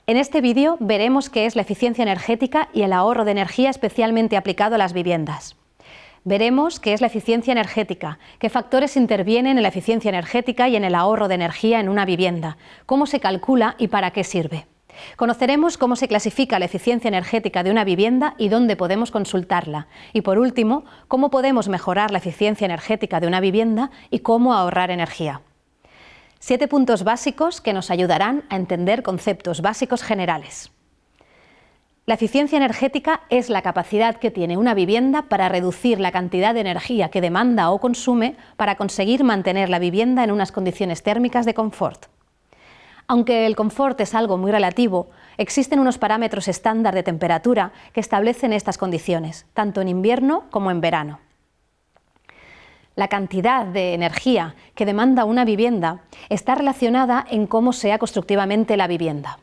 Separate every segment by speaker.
Speaker 1: En este vídeo veremos qué es la eficiencia energética y el ahorro de energía especialmente aplicado a las viviendas. Veremos qué es la eficiencia energética, qué factores intervienen en la eficiencia energética y en el ahorro de energía en una vivienda, cómo se calcula y para qué sirve. Conoceremos cómo se clasifica la eficiencia energética de una vivienda y dónde podemos consultarla. Y por último, cómo podemos mejorar la eficiencia energética de una vivienda y cómo ahorrar energía. 7 puntos básicos que nos ayudarán a entender conceptos básicos generales. La eficiencia energética es la capacidad que tiene una vivienda para reducir la cantidad de energía que demanda o consume para conseguir mantener la vivienda en unas condiciones térmicas de confort. Aunque el confort es algo muy relativo, existen unos parámetros estándar de temperatura que establecen estas condiciones, tanto en invierno como en verano. La cantidad de energía que demanda una vivienda está relacionada en cómo sea constructivamente la vivienda.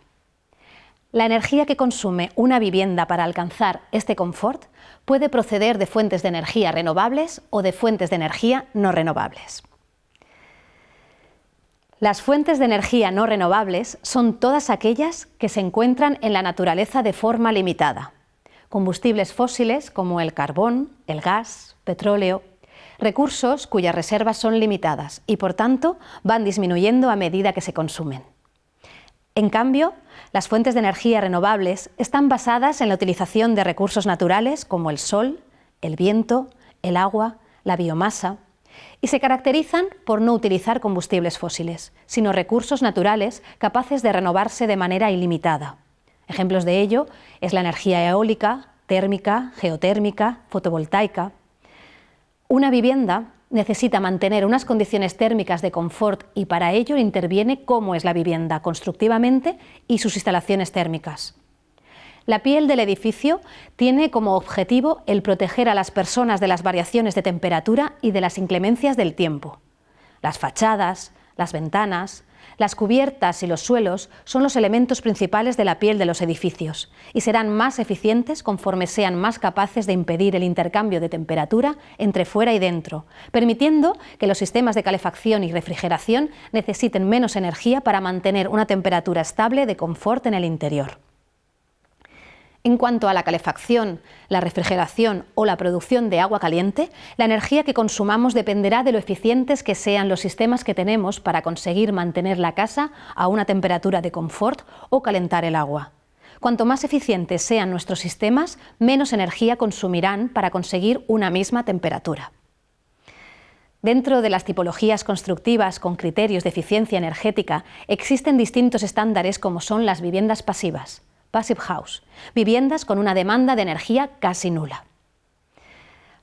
Speaker 1: La energía que consume una vivienda para alcanzar este confort puede proceder de fuentes de energía renovables o de fuentes de energía no renovables. Las fuentes de energía no renovables son todas aquellas que se encuentran en la naturaleza de forma limitada. Combustibles fósiles como el carbón, el gas, petróleo, recursos cuyas reservas son limitadas y por tanto van disminuyendo a medida que se consumen. En cambio, las fuentes de energía renovables están basadas en la utilización de recursos naturales como el sol, el viento, el agua, la biomasa, y se caracterizan por no utilizar combustibles fósiles, sino recursos naturales capaces de renovarse de manera ilimitada. Ejemplos de ello es la energía eólica, térmica, geotérmica, fotovoltaica. Una vivienda necesita mantener unas condiciones térmicas de confort y para ello interviene cómo es la vivienda constructivamente y sus instalaciones térmicas. La piel del edificio tiene como objetivo el proteger a las personas de las variaciones de temperatura y de las inclemencias del tiempo. Las fachadas, las ventanas, las cubiertas y los suelos son los elementos principales de la piel de los edificios y serán más eficientes conforme sean más capaces de impedir el intercambio de temperatura entre fuera y dentro, permitiendo que los sistemas de calefacción y refrigeración necesiten menos energía para mantener una temperatura estable de confort en el interior. En cuanto a la calefacción, la refrigeración o la producción de agua caliente, la energía que consumamos dependerá de lo eficientes que sean los sistemas que tenemos para conseguir mantener la casa a una temperatura de confort o calentar el agua. Cuanto más eficientes sean nuestros sistemas, menos energía consumirán para conseguir una misma temperatura. Dentro de las tipologías constructivas con criterios de eficiencia energética existen distintos estándares como son las viviendas pasivas. Passive House, viviendas con una demanda de energía casi nula.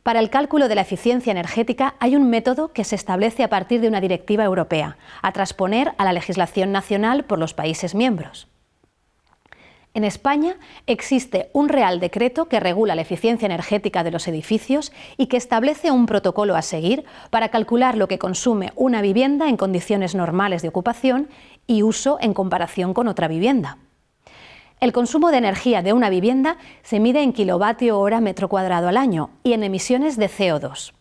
Speaker 1: Para el cálculo de la eficiencia energética hay un método que se establece a partir de una directiva europea, a transponer a la legislación nacional por los países miembros. En España existe un Real Decreto que regula la eficiencia energética de los edificios y que establece un protocolo a seguir para calcular lo que consume una vivienda en condiciones normales de ocupación y uso en comparación con otra vivienda. El consumo de energía de una vivienda se mide en kilovatio-hora metro cuadrado al año y en emisiones de CO2.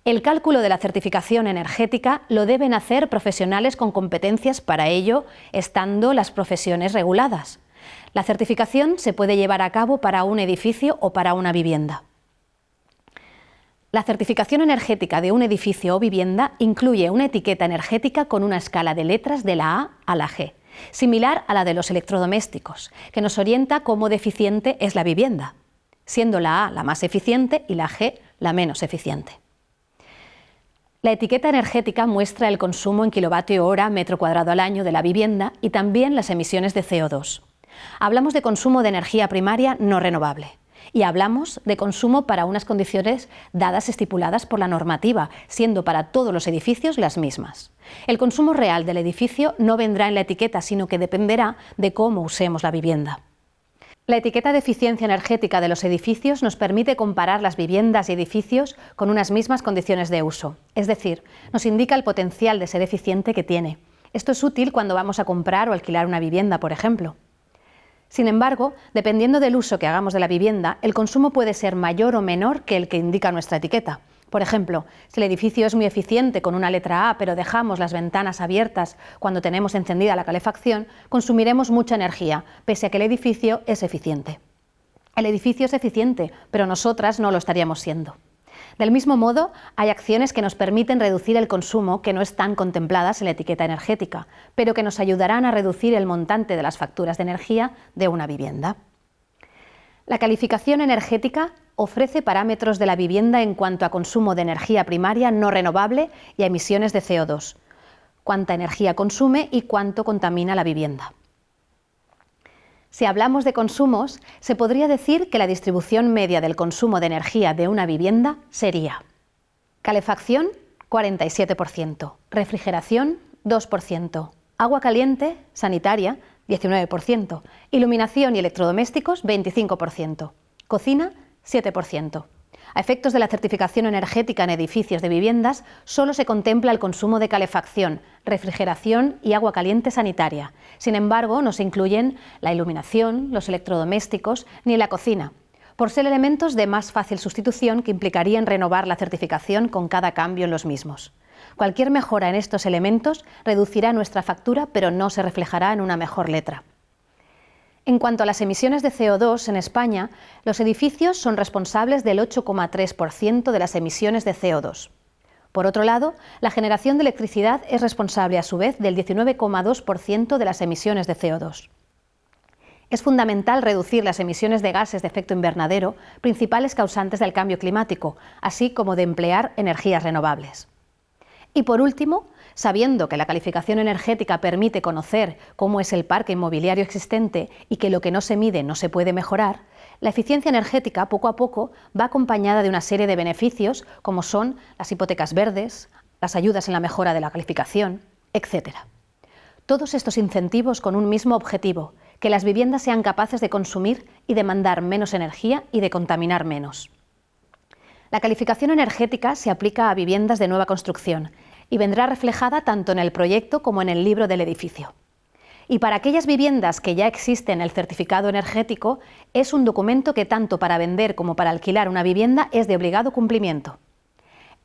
Speaker 1: El cálculo de la certificación energética lo deben hacer profesionales con competencias para ello, estando las profesiones reguladas. La certificación se puede llevar a cabo para un edificio o para una vivienda. La certificación energética de un edificio o vivienda incluye una etiqueta energética con una escala de letras de la A a la G, similar a la de los electrodomésticos, que nos orienta cómo de eficiente es la vivienda, siendo la A la más eficiente y la G la menos eficiente. La etiqueta energética muestra el consumo en kilovatio-hora metro cuadrado al año de la vivienda y también las emisiones de CO2. Hablamos de consumo de energía primaria no renovable. Y hablamos de consumo para unas condiciones dadas estipuladas por la normativa, siendo para todos los edificios las mismas. El consumo real del edificio no vendrá en la etiqueta, sino que dependerá de cómo usemos la vivienda. La etiqueta de eficiencia energética de los edificios nos permite comparar las viviendas y edificios con unas mismas condiciones de uso, es decir, nos indica el potencial de ser eficiente que tiene. Esto es útil cuando vamos a comprar o alquilar una vivienda, por ejemplo. Sin embargo, dependiendo del uso que hagamos de la vivienda, el consumo puede ser mayor o menor que el que indica nuestra etiqueta. Por ejemplo, si el edificio es muy eficiente con una letra A, pero dejamos las ventanas abiertas cuando tenemos encendida la calefacción, consumiremos mucha energía, pese a que el edificio es eficiente. El edificio es eficiente, pero nosotras no lo estaríamos siendo. Del mismo modo, hay acciones que nos permiten reducir el consumo que no están contempladas en la etiqueta energética, pero que nos ayudarán a reducir el montante de las facturas de energía de una vivienda. La calificación energética ofrece parámetros de la vivienda en cuanto a consumo de energía primaria no renovable y a emisiones de CO2, cuánta energía consume y cuánto contamina la vivienda. Si hablamos de consumos, se podría decir que la distribución media del consumo de energía de una vivienda sería: calefacción, 47%, refrigeración, 2%, agua caliente, sanitaria, 19%, iluminación y electrodomésticos, 25%, cocina, 7%. A efectos de la certificación energética en edificios de viviendas, solo se contempla el consumo de calefacción, refrigeración y agua caliente sanitaria. Sin embargo, no se incluyen la iluminación, los electrodomésticos ni la cocina, por ser elementos de más fácil sustitución que implicarían renovar la certificación con cada cambio en los mismos. Cualquier mejora en estos elementos reducirá nuestra factura, pero no se reflejará en una mejor letra. En cuanto a las emisiones de CO2 en España, los edificios son responsables del 8,3% de las emisiones de CO2. Por otro lado, la generación de electricidad es responsable a su vez del 19,2% de las emisiones de CO2. Es fundamental reducir las emisiones de gases de efecto invernadero, principales causantes del cambio climático, así como de emplear energías renovables. Y por último, sabiendo que la calificación energética permite conocer cómo es el parque inmobiliario existente y que lo que no se mide no se puede mejorar, la eficiencia energética poco a poco va acompañada de una serie de beneficios como son las hipotecas verdes, las ayudas en la mejora de la calificación, etc. Todos estos incentivos con un mismo objetivo: que las viviendas sean capaces de consumir y demandar menos energía y de contaminar menos. La calificación energética se aplica a viviendas de nueva construcción y vendrá reflejada tanto en el proyecto como en el libro del edificio. Y para aquellas viviendas que ya existen, el certificado energético es un documento que tanto para vender como para alquilar una vivienda es de obligado cumplimiento.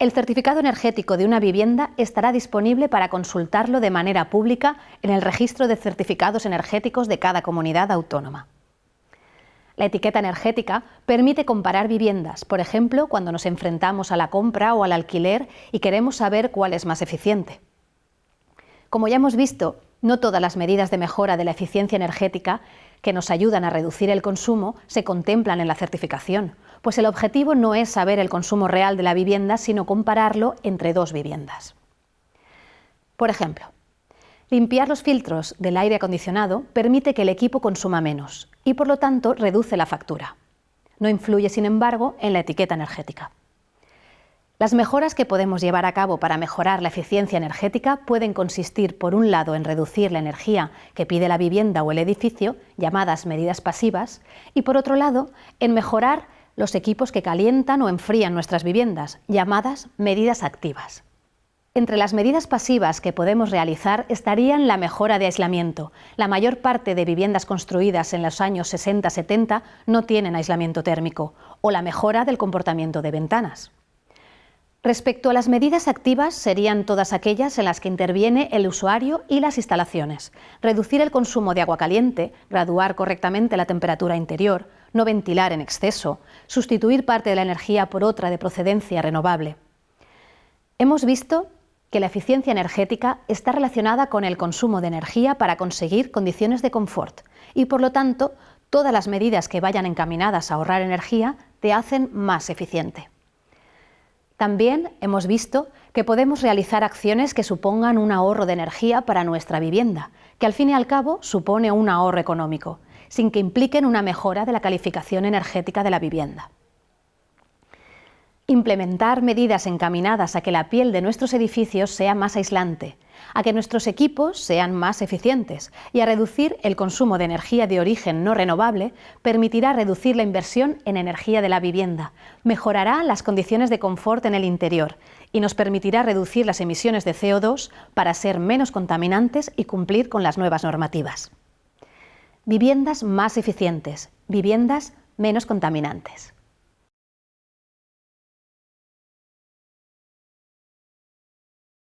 Speaker 1: El certificado energético de una vivienda estará disponible para consultarlo de manera pública en el registro de certificados energéticos de cada comunidad autónoma. La etiqueta energética permite comparar viviendas, por ejemplo, cuando nos enfrentamos a la compra o al alquiler y queremos saber cuál es más eficiente. Como ya hemos visto, no todas las medidas de mejora de la eficiencia energética que nos ayudan a reducir el consumo se contemplan en la certificación, pues el objetivo no es saber el consumo real de la vivienda, sino compararlo entre dos viviendas. Por ejemplo, limpiar los filtros del aire acondicionado permite que el equipo consuma menos y, por lo tanto, reduce la factura. No influye, sin embargo, en la etiqueta energética. Las mejoras que podemos llevar a cabo para mejorar la eficiencia energética pueden consistir, por un lado, en reducir la energía que pide la vivienda o el edificio, llamadas medidas pasivas, y, por otro lado, en mejorar los equipos que calientan o enfrían nuestras viviendas, llamadas medidas activas. Entre las medidas pasivas que podemos realizar estarían la mejora de aislamiento. La mayor parte de viviendas construidas en los años 60-70 no tienen aislamiento térmico, o la mejora del comportamiento de ventanas. Respecto a las medidas activas, serían todas aquellas en las que interviene el usuario y las instalaciones. Reducir el consumo de agua caliente, graduar correctamente la temperatura interior, no ventilar en exceso, sustituir parte de la energía por otra de procedencia renovable. Hemos visto que la eficiencia energética está relacionada con el consumo de energía para conseguir condiciones de confort y, por lo tanto, todas las medidas que vayan encaminadas a ahorrar energía te hacen más eficiente. También hemos visto que podemos realizar acciones que supongan un ahorro de energía para nuestra vivienda, que al fin y al cabo supone un ahorro económico, sin que impliquen una mejora de la calificación energética de la vivienda. Implementar medidas encaminadas a que la piel de nuestros edificios sea más aislante, a que nuestros equipos sean más eficientes y a reducir el consumo de energía de origen no renovable permitirá reducir la inversión en energía de la vivienda, mejorará las condiciones de confort en el interior y nos permitirá reducir las emisiones de CO2 para ser menos contaminantes y cumplir con las nuevas normativas. Viviendas más eficientes, viviendas menos contaminantes.